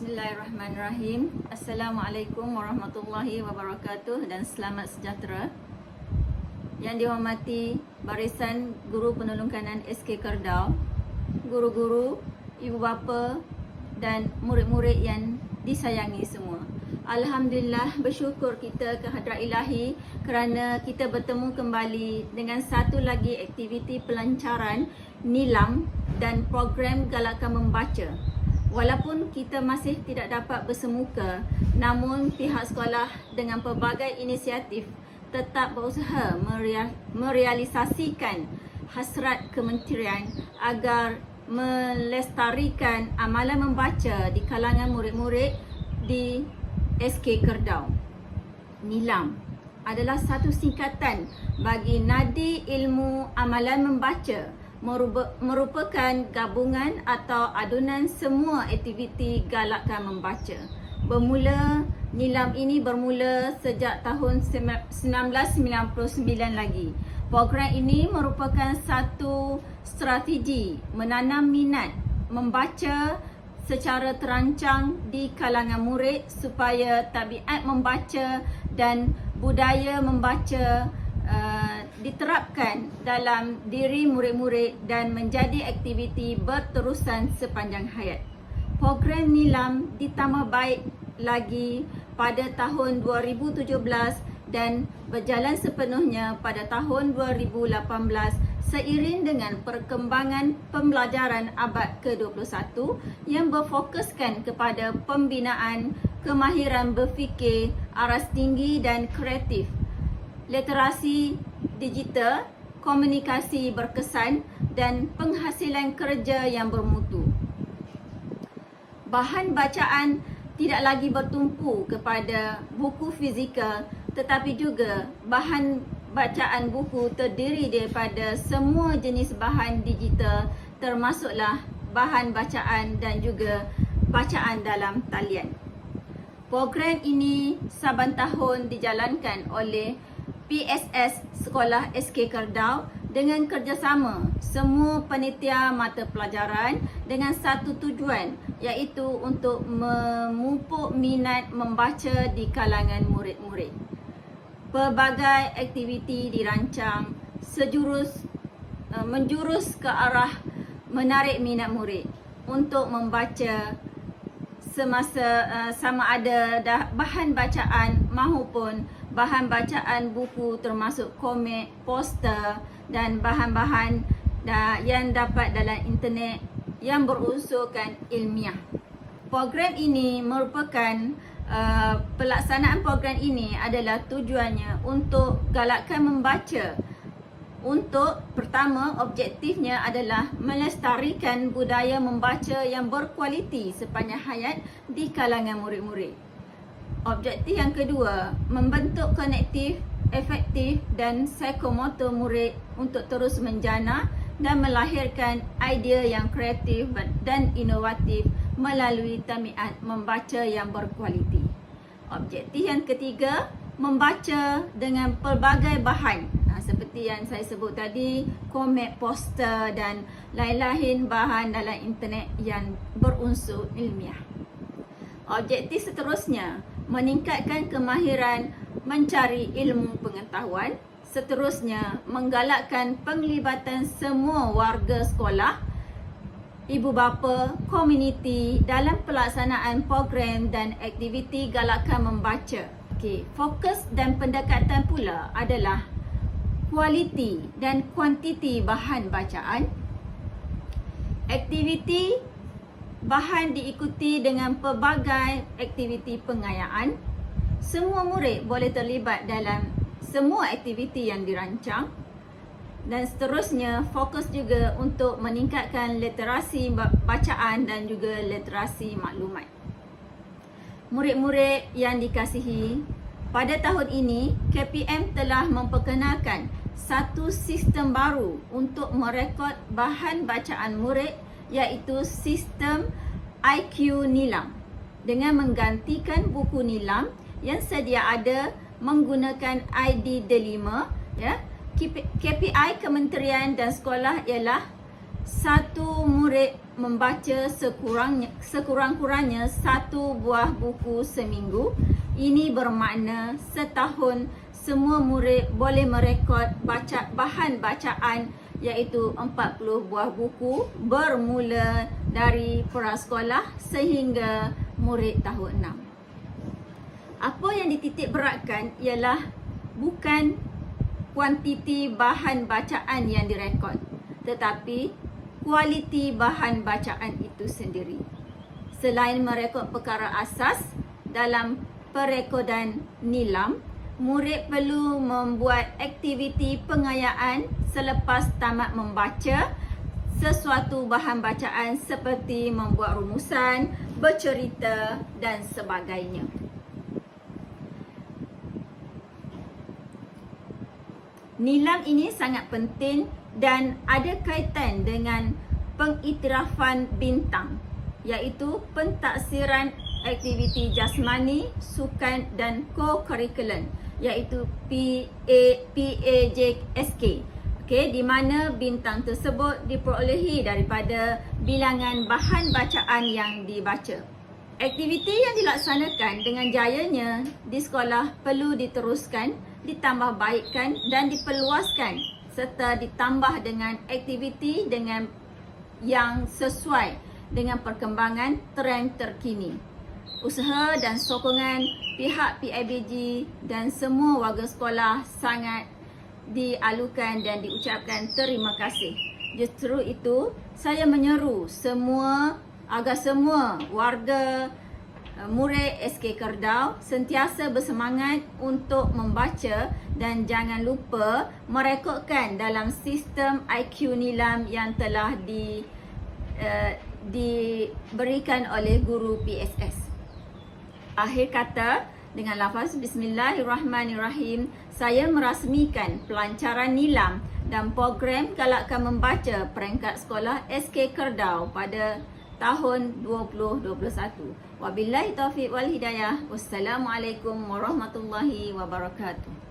Bismillahirrahmanirrahim. Assalamualaikum warahmatullahi wabarakatuh dan selamat sejahtera. Yang dihormati barisan guru penolong kanan SK Keldau, guru-guru, ibu bapa dan murid-murid yang disayangi semua. Alhamdulillah, bersyukur kita ke hadrat ilahi kerana kita bertemu kembali dengan satu lagi aktiviti pelancaran nilam dan program Galakan Membaca. Walaupun kita masih tidak dapat bersemuka, namun pihak sekolah dengan pelbagai inisiatif tetap berusaha merealisasikan hasrat kementerian agar melestarikan amalan membaca di kalangan murid-murid di SK Keldau. Nilam adalah satu singkatan bagi Nadi Ilmu Amalan Membaca, merupakan gabungan atau adunan semua aktiviti Galakan Membaca. Nilam ini bermula sejak tahun 1999 lagi. Program ini merupakan satu strategi menanam minat membaca secara terancang di kalangan murid supaya tabiat membaca dan budaya membaca diterapkan dalam diri murid-murid dan menjadi aktiviti berterusan sepanjang hayat. Program nilam ditambah baik lagi pada tahun 2017 dan berjalan sepenuhnya pada tahun 2018 seiring dengan perkembangan pembelajaran abad ke-21 yang berfokuskan kepada pembinaan kemahiran berfikir aras tinggi dan kreatif, literasi digital, komunikasi berkesan dan penghasilan kerja yang bermutu. Bahan bacaan tidak lagi bertumpu kepada buku fizikal, tetapi juga bahan bacaan buku terdiri daripada semua jenis bahan digital, termasuklah bahan bacaan dan juga bacaan dalam talian. Program ini saban tahun dijalankan oleh PSS Sekolah SK Keldau dengan kerjasama semua panitia mata pelajaran dengan satu tujuan, iaitu untuk memupuk minat membaca di kalangan murid-murid. Pelbagai aktiviti dirancang menjurus ke arah menarik minat murid untuk membaca sama ada bahan bacaan maupun bahan bacaan buku termasuk komik, poster dan bahan-bahan yang dapat dalam internet yang berunsurkan ilmiah. Program ini merupakan pelaksanaan program ini adalah tujuannya untuk galakan membaca. Untuk pertama, objektifnya adalah melestarikan budaya membaca yang berkualiti sepanjang hayat di kalangan murid-murid. Objektif yang kedua, membentuk konektif, efektif dan psikomotor murid untuk terus menjana dan melahirkan idea yang kreatif dan inovatif melalui tabiat membaca yang berkualiti. Objektif yang ketiga, membaca dengan pelbagai bahan seperti yang saya sebut tadi, komik, poster dan lain-lain bahan dalam internet yang berunsur ilmiah. Objektif seterusnya, meningkatkan kemahiran mencari ilmu pengetahuan. Seterusnya, menggalakkan penglibatan semua warga sekolah, ibu bapa, komuniti dalam pelaksanaan program dan aktiviti Galakan Membaca. Fokus dan pendekatan pula adalah kualiti dan kuantiti bahan bacaan. Aktiviti bahan diikuti dengan pelbagai aktiviti pengayaan. Semua murid boleh terlibat dalam semua aktiviti yang dirancang. Dan seterusnya, fokus juga untuk meningkatkan literasi bacaan dan juga literasi maklumat. Murid-murid yang dikasihi, pada tahun ini KPM telah memperkenalkan satu sistem baru untuk merekod bahan bacaan murid, iaitu sistem IQ Nilam, dengan menggantikan buku nilam yang sedia ada menggunakan ID D5. KPI kementerian dan sekolah ialah satu murid membaca sekurang-kurangnya 1 buah buku seminggu. Ini bermakna setahun semua murid boleh merekod bahan bacaan iaitu 40 buah buku bermula dari prasekolah sehingga murid tahun 6. Apa yang dititik beratkan ialah bukan kuantiti bahan bacaan yang direkod, tetapi kualiti bahan bacaan itu sendiri. Selain merekod perkara asas dalam perekodan nilam, murid perlu membuat aktiviti pengayaan selepas tamat membaca sesuatu bahan bacaan seperti membuat rumusan, bercerita dan sebagainya. Nilam ini sangat penting dan ada kaitan dengan pengiktirafan bintang, iaitu pentaksiran aktiviti jasmani, sukan dan co-curriculum, iaitu PAJSK. Okey, di mana bintang tersebut diperolehi daripada bilangan bahan bacaan yang dibaca. Aktiviti yang dilaksanakan dengan jayanya di sekolah perlu diteruskan, ditambah baikkan dan diperluaskan serta ditambah dengan aktiviti dengan yang sesuai dengan perkembangan trend terkini. Usaha dan sokongan pihak PIBG dan semua warga sekolah sangat dialukan dan diucapkan terima kasih. Justru itu, saya menyeru agar semua warga murid SK Keldau sentiasa bersemangat untuk membaca dan jangan lupa merekodkan dalam sistem IQ Nilam yang telah diberikan oleh guru PSS. Akhir kata, dengan lafaz Bismillahirrahmanirrahim, saya merasmikan pelancaran Nilam dan program Galakkan Membaca peringkat sekolah SK Keldau pada tahun 2021. Wabillahi taufiq wal hidayah. Wassalamualaikum warahmatullahi wabarakatuh.